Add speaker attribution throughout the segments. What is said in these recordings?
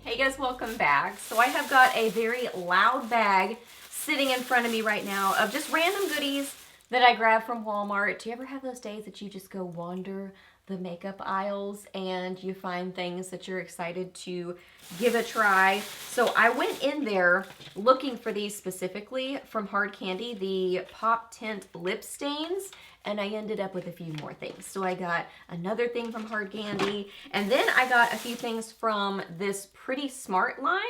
Speaker 1: Hey guys, welcome back. So I have got a very loud bag sitting in front of me right now of just random goodies that I grabbed from Walmart. Do you ever have those days that you just go wander the makeup aisles and you find things that you're excited to give a try? So I went in there looking for these specifically from Hard Candy, the Pop Tint lip stains, and I ended up with a few more things. So I got another thing from Hard Candy, and then I got a few things from this Pretty Smart line.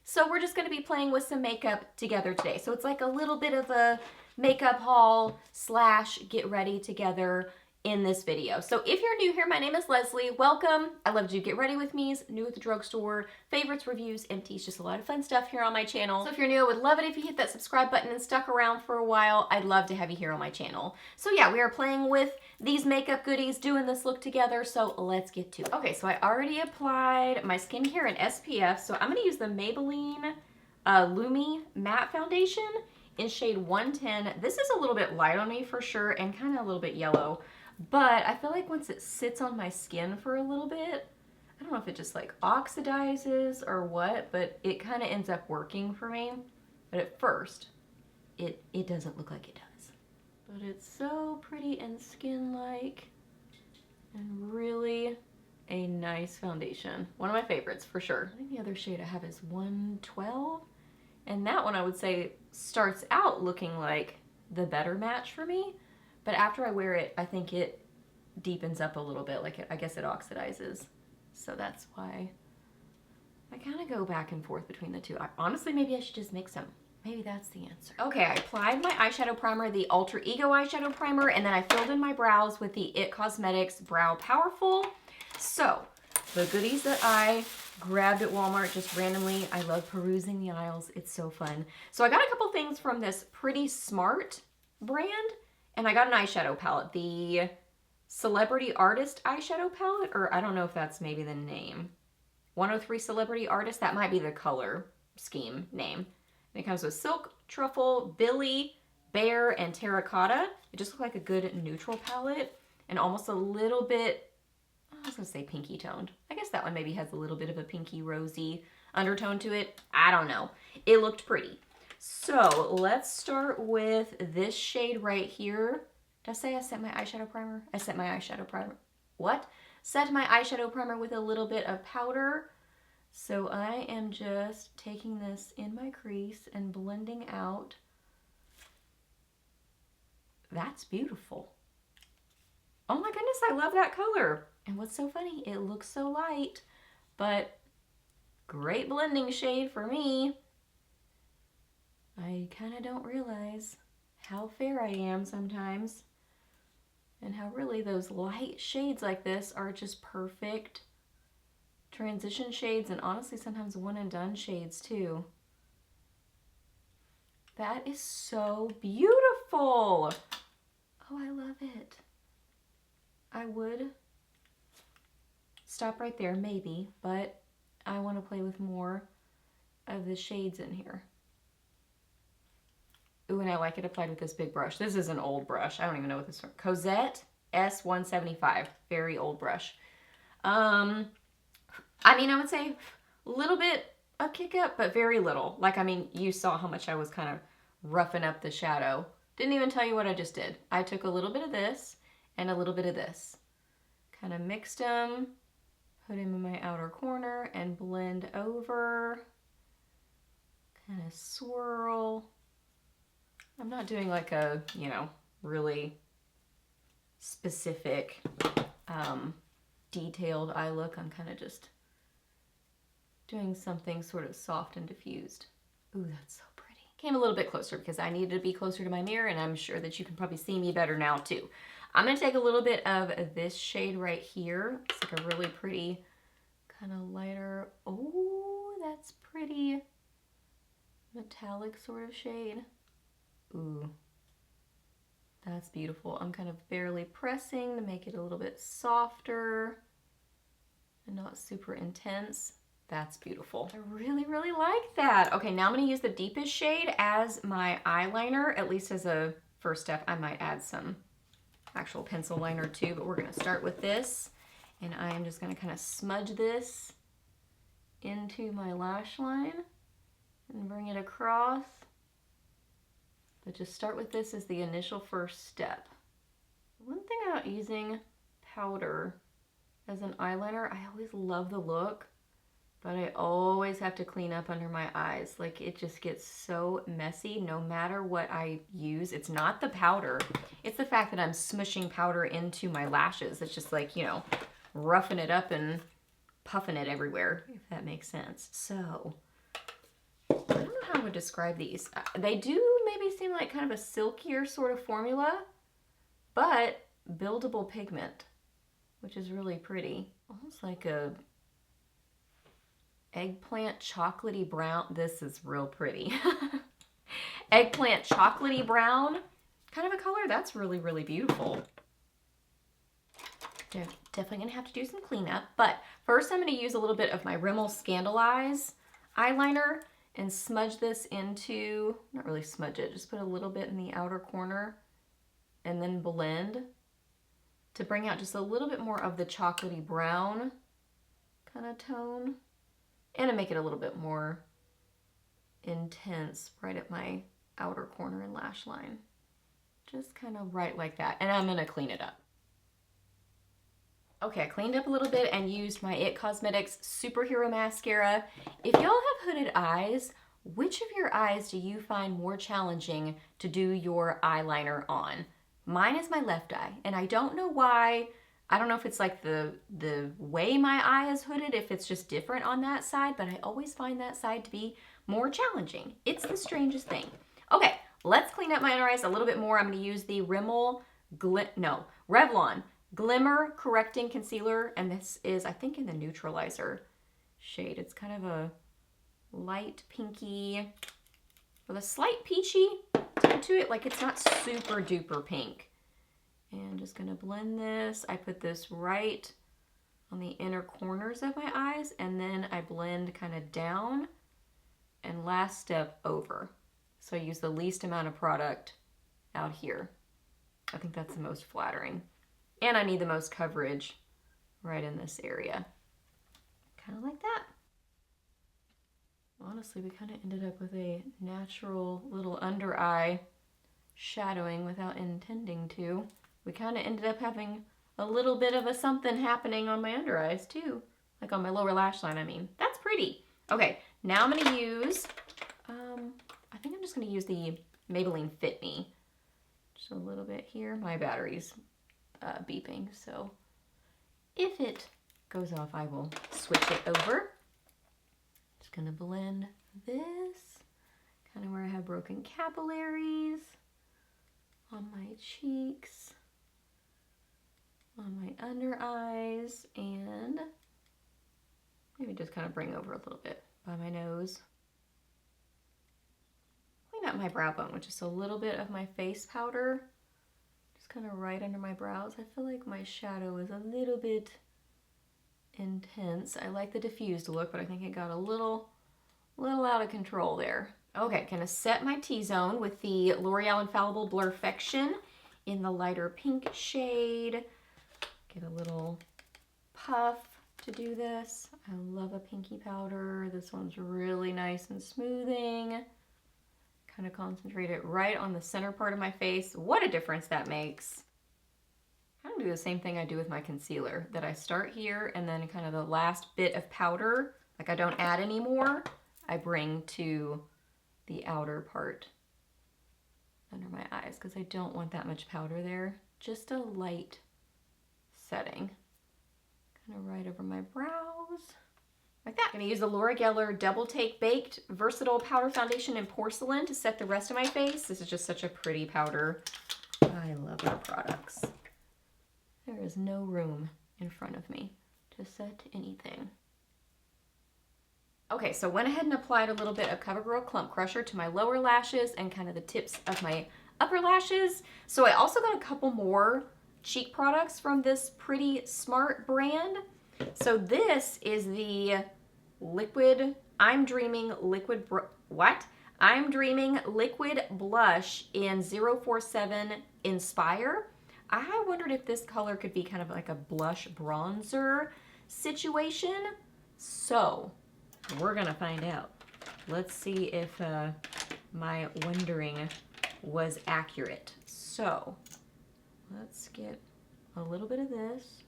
Speaker 1: So we're just gonna be playing with some makeup together today. So it's like a little bit of a makeup haul slash get ready together in this video. So if you're new here, my name is Leslie. Welcome. I love to get ready with me's, new at the drugstore, favorites, reviews, empties, just a lot of fun stuff here on my channel. So if you're new, I would love it if you hit that subscribe button and stuck around for a while. I'd love to have you here on my channel. So yeah, we are playing with these makeup goodies, doing this look together, so let's get to it. Okay, so I already applied my skincare and SPF, so I'm gonna use the Maybelline Lumi-Matte foundation in shade 110. This is a little bit light on me for sure, and kind of a little bit yellow. But I feel like once it sits on my skin for a little bit, I don't know if it just like oxidizes or what, but it kind of ends up working for me. But at first, it doesn't look like it does. But it's so pretty and skin-like and really a nice foundation. One of my favorites for sure. I think the other shade I have is 112. And that one I would say starts out looking like the better match for me. But after I wear it, I think it deepens up a little bit, like I guess it oxidizes. So that's why I kind of go back and forth between the two. Honestly, maybe I should just mix them. Maybe that's the answer. Okay, I applied my eyeshadow primer, the Alter Ego eyeshadow primer, and then I filled in my brows with the IT Cosmetics Brow Powerfull. So, the goodies that I grabbed at Walmart just randomly. I love perusing the aisles. It's so fun. So I got a couple things from this Pretty Smart brand. And I got an eyeshadow palette, the Celebrity Artist eyeshadow palette, or I don't know if that's maybe the name. 103 Celebrity Artist, that might be the color scheme name. And it comes with Silk, Truffle, Billy, Bear, and Terracotta. It just looks like a good neutral palette and almost a little bit, I was gonna say pinky toned. I guess that one maybe has a little bit of a pinky rosy undertone to it. I don't know. It looked pretty. So let's start with this shade right here. Did I say I set my eyeshadow primer? I set my eyeshadow primer. What? Set my eyeshadow primer with a little bit of powder. So I am just taking this in my crease and blending out. That's beautiful. Oh my goodness, I love that color. And what's so funny, it looks so light, but great blending shade for me. I kind of don't realize how fair I am sometimes and how really those light shades like this are just perfect transition shades, and honestly sometimes one and done shades too. That is so beautiful. Oh, I love it. I would stop right there maybe, but I want to play with more of the shades in here. Ooh, and I like it applied with this big brush. This is an old brush. I don't even know what this is. Cosette S175. Very old brush. I mean, I would say a little bit of kick up, but very little. Like, I mean, you saw how much I was kind of roughing up the shadow. Didn't even tell you what I just did. I took a little bit of this and a little bit of this. Kind of mixed them, put them in my outer corner and blend over. Kind of swirl. I'm not doing like a, you know, really specific, detailed eye look. I'm kind of just doing something sort of soft and diffused. Ooh, that's so pretty. Came a little bit closer because I needed to be closer to my mirror, and I'm sure that you can probably see me better now too. I'm going to take a little bit of this shade right here. It's like a really pretty kind of lighter, oh, that's pretty metallic sort of shade. Ooh, that's beautiful. I'm kind of barely pressing to make it a little bit softer and not super intense. That's beautiful. I really, really like that. Okay, now I'm going to use the deepest shade as my eyeliner, at least as a first step. I might add some actual pencil liner too, but we're going to start with this. And I'm just going to kind of smudge this into my lash line and bring it across. But just start with this as the initial first step. One thing about using powder as an eyeliner, I always love the look, but I always have to clean up under my eyes. Like, it just gets so messy no matter what I use. It's not the powder, it's the fact that I'm smushing powder into my lashes. It's just like, you know, roughing it up and puffing it everywhere, if that makes sense. So, I don't know how I would describe these. They do maybe seem like kind of a silkier sort of formula, but buildable pigment, which is really pretty. Almost like a eggplant chocolatey brown. This is real pretty. Eggplant chocolatey brown kind of a color. That's really, really beautiful. Definitely gonna have to do some cleanup, but first I'm gonna use a little bit of my Rimmel Scandeleyes eyeliner and smudge this into, not really smudge it, just put a little bit in the outer corner and then blend to bring out just a little bit more of the chocolatey brown kind of tone and to make it a little bit more intense right at my outer corner and lash line. Just kind of right like that. And I'm gonna clean it up. Okay, I cleaned up a little bit and used my IT Cosmetics Superhero Mascara. If y'all have hooded eyes, which of your eyes do you find more challenging to do your eyeliner on? Mine is my left eye, and I don't know why. I don't know if it's like the way my eye is hooded, if it's just different on that side, but I always find that side to be more challenging. It's the strangest thing. Okay, let's clean up my under eyes a little bit more. I'm gonna use the Revlon Glimmer Correcting Concealer, and this is, I think, in the Neutralizer shade. It's kind of a light pinky with a slight peachy tint to it. Like, it's not super duper pink. And just gonna blend this. I put this right on the inner corners of my eyes, and then I blend kind of down and last step over. So I use the least amount of product out here. I think that's the most flattering. And I need the most coverage right in this area. Kind of like that. Honestly, we kind of ended up with a natural little under eye shadowing without intending to. We kind of ended up having a little bit of a something happening on my under eyes too. Like on my lower lash line, I mean. That's pretty. Okay, now I'm going to use, I think I'm just going to use the Maybelline Fit Me. Just a little bit here. My battery's beeping, so if it goes off, I will switch it over. Just gonna blend this kind of where I have broken capillaries, on my cheeks, on my under eyes, and maybe just kind of bring over a little bit by my nose. Clean up my brow bone with just a little bit of my face powder. Kind of right under my brows. I feel like my shadow is a little bit intense. I like the diffused look, but I think it got a little out of control there. Okay, gonna set my T-zone with the L'Oreal Infallible Blur-Fection in the lighter pink shade. Get a little puff to do this. I love a pinky powder. This one's really nice and smoothing. Kind of concentrate it right on the center part of my face. What a difference that makes. I kind of do the same thing I do with my concealer, that I start here and then kind of the last bit of powder, like I don't add any more, I bring to the outer part under my eyes because I don't want that much powder there. Just a light setting. Kind of right over my brows. Like that. I'm gonna use the Laura Geller Double Take Baked Versatile Powder Foundation in Porcelain to set the rest of my face. This is just such a pretty powder. I love our products. There is no room in front of me to set anything. Okay, so went ahead and applied a little bit of CoverGirl Clump Crusher to my lower lashes and kind of the tips of my upper lashes. So I also got a couple more cheek products from this Pretty Smart brand. So this is the I'm Dreaming Liquid Blush in 047 Inspire. I wondered if this color could be kind of like a blush bronzer situation. So We're gonna find out. Let's see if my wondering was accurate. So let's get a little bit of this,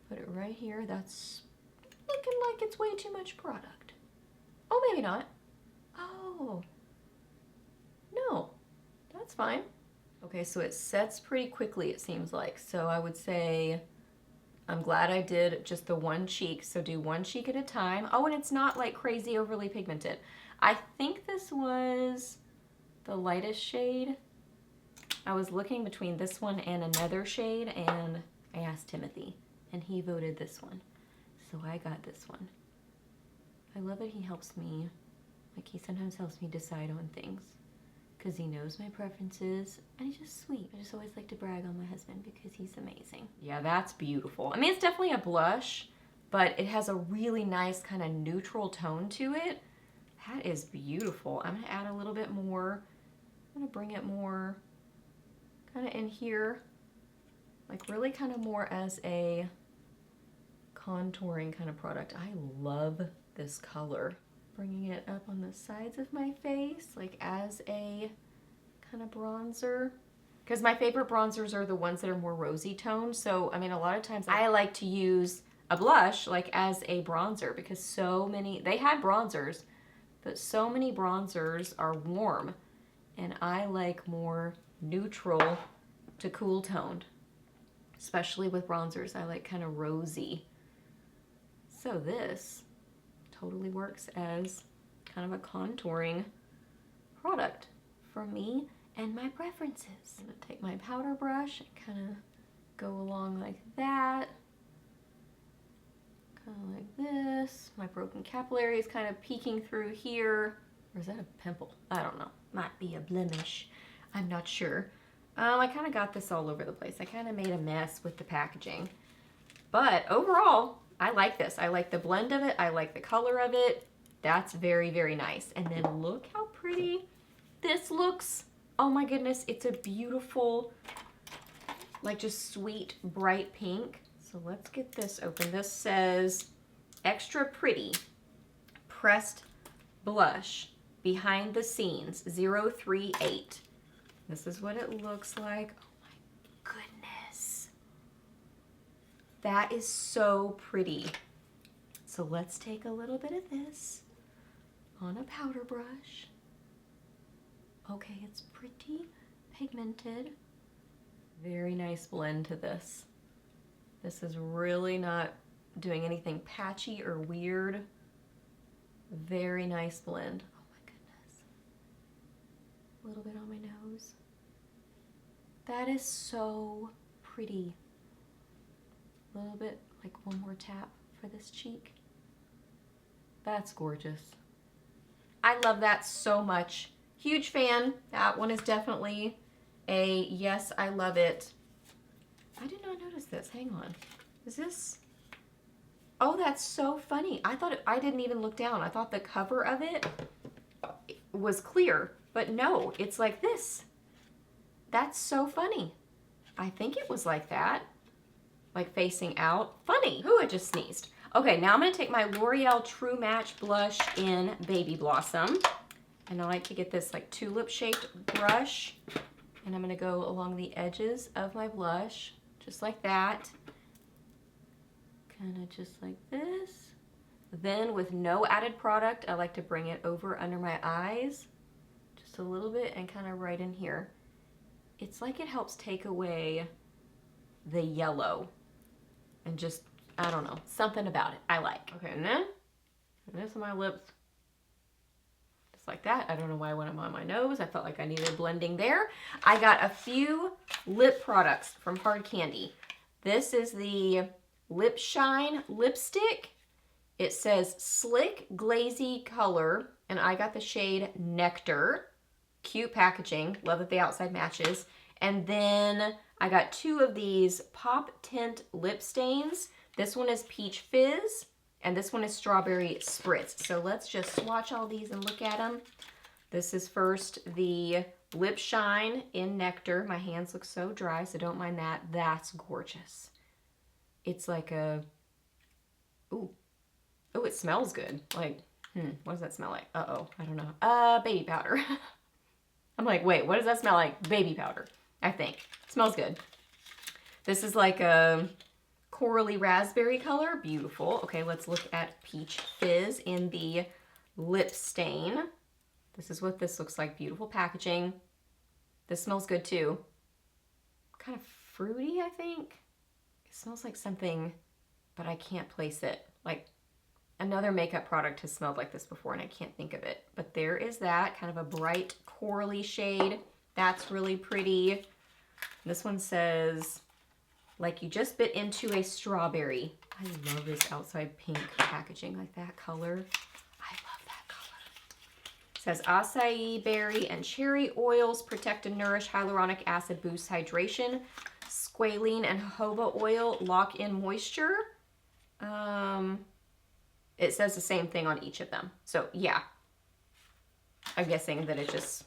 Speaker 1: put it right here. That's looking like it's way too much product. Oh, maybe not. Oh, no, that's fine. Okay, so it sets pretty quickly, it seems like. So I would say, I'm glad I did just the one cheek. So do one cheek at a time. Oh, and it's not like crazy overly pigmented. I think this was the lightest shade. I was looking between this one and another shade, and I asked Timothy, and he voted this one. So I got this one. I love that he helps me. Like, he sometimes helps me decide on things because he knows my preferences, and he's just sweet. I just always like to brag on my husband because he's amazing. Yeah, that's beautiful. I mean, it's definitely a blush, but it has a really nice kind of neutral tone to it. That is beautiful. I'm gonna add a little bit more. I'm gonna bring it more kind of in here, like really kind of more as a contouring kind of product. I love this color. Bringing it up on the sides of my face, like as a kind of bronzer. Because my favorite bronzers are the ones that are more rosy toned. So, I mean, a lot of times I like to use a blush like as a bronzer because so many, they had bronzers, but so many bronzers are warm. And I like more neutral to cool toned, especially with bronzers. I like kind of rosy. So this totally works as kind of a contouring product for me and my preferences. I'm gonna take my powder brush and kind of go along like that. Kind of like this. My broken capillary is kind of peeking through here. Or is that a pimple? I don't know. Might be a blemish. I'm not sure. I kind of got this all over the place. I kind of made a mess with the packaging. But overall, I like this. I like the blend of it. I like the color of it. That's very, very nice. And then look how pretty this looks. Oh my goodness, it's a beautiful, like just sweet, bright pink. So let's get this open. This says extra pretty pressed blush behind the scenes 038. This is what it looks like. Oh my goodness. That is so pretty. So let's take a little bit of this on a powder brush. Okay, it's pretty pigmented. Very nice blend to this. This is really not doing anything patchy or weird. Very nice blend. Oh my goodness. A little bit on my nose. That is so pretty. A little bit, like one more tap for this cheek. That's gorgeous. I love that so much. Huge fan. That one is definitely a yes, I love it. I did not notice this. Hang on. Is this? Oh, that's so funny. I thought I didn't even look down. I thought the cover of it was clear, but no, it's like this. That's so funny. I think it was like that, like facing out. Funny. Ooh, I just sneezed. Okay, now I'm gonna take my L'Oreal True Match blush in Baby Blossom. And I like to get this like tulip shaped brush. And I'm gonna go along the edges of my blush, just like that. Kind of just like this. Then with no added product, I like to bring it over under my eyes, just a little bit, and kind of right in here. It's like it helps take away the yellow and just, I don't know, something about it I like. Okay, and then this on my lips. Just like that. I don't know why I went on my nose. I felt like I needed blending there. I got a few lip products from Hard Candy. This is the Lip Shine lipstick. It says Slick Glazy Color, and I got the shade Nectar. Cute packaging. Love that the outside matches. And then I got two of these Pop Tint lip stains. This one is Peach Fizz, and this one is Strawberry Spritz. So let's just swatch all these and look at them. This is first the Lip Shine in Nectar. My hands look so dry, so don't mind that. That's gorgeous. It's like a, ooh, Oh, it smells good. Like, what does that smell like? Uh-oh, I don't know. Baby powder. I'm like, wait, what does that smell like? Baby powder, I think. Smells good. This is like a corally raspberry color. Beautiful. Okay, let's look at Peach Fizz in the Lip Stain. This is what this looks like. Beautiful packaging. This smells good too. Kind of fruity, I think. It smells like something, but I can't place it. Like another makeup product has smelled like this before and I can't think of it. But there is that, kind of a bright corally shade. That's really pretty. This one says, like you just bit into a strawberry. I love this outside pink packaging, like that color. I love that color. It says acai berry and cherry oils protect and nourish. Hyaluronic acid boosts hydration. Squalene and jojoba oil lock in moisture. It says the same thing on each of them. So yeah, I'm guessing that it just,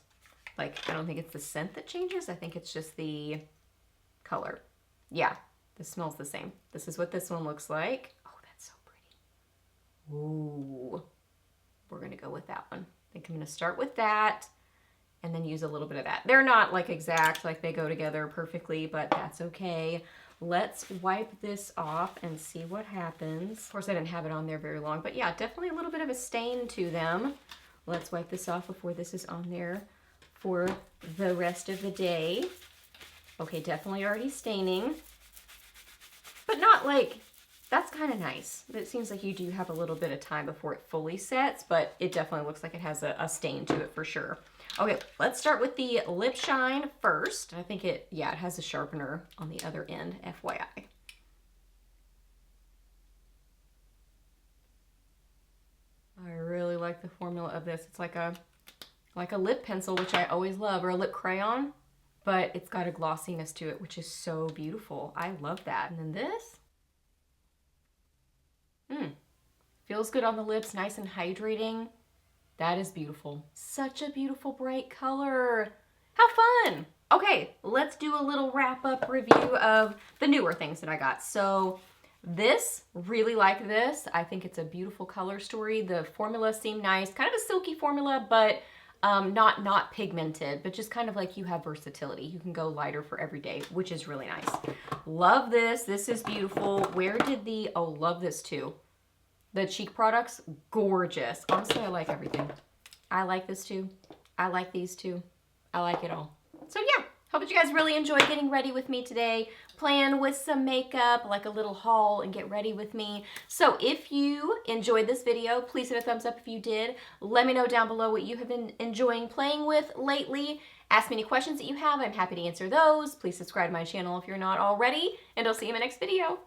Speaker 1: like, I don't think it's the scent that changes. I think it's just the color. Yeah, this smells the same. This is what this one looks like. Oh, that's so pretty. Ooh, we're gonna go with that one. I think I'm gonna start with that and then use a little bit of that. They're not like exact, like they go together perfectly, but that's okay. Let's wipe this off and see what happens. Of course, I didn't have it on there very long, but yeah, definitely a little bit of a stain to them. Let's wipe this off before this is on there for the rest of the day. Okay, definitely already staining, but not like, that's kind of nice. It seems like you do have a little bit of time before it fully sets, but it definitely looks like it has a stain to it for sure. Okay, let's start with the Lip Shine first. I think it has a sharpener on the other end, FYI. I really like the formula of this. It's like a lip pencil, which I always love, or a lip crayon, but it's got a glossiness to it, which is so beautiful. I love that. And then this. Feels good on the lips, nice and hydrating. That is beautiful. Such a beautiful bright color. How fun. Okay, let's do a little wrap-up review of the newer things that I got. So this, really like this. I think it's a beautiful color story. The formula seemed nice. Kind of a silky formula, but not pigmented, but just kind of like you have versatility. You can go lighter for every day, which is really nice. Love this. This is beautiful. Where did the, oh, love this too. The cheek products, gorgeous. Honestly, I like everything. I like this too. I like these too. I like it all. So yeah, hope that you guys really enjoyed getting ready with me today. Playing with some makeup, like a little haul, and get ready with me. So if you enjoyed this video, please hit a thumbs up if you did. Let me know down below what you have been enjoying playing with lately. Ask me any questions that you have. I'm happy to answer those. Please subscribe to my channel if you're not already, and I'll see you in my next video.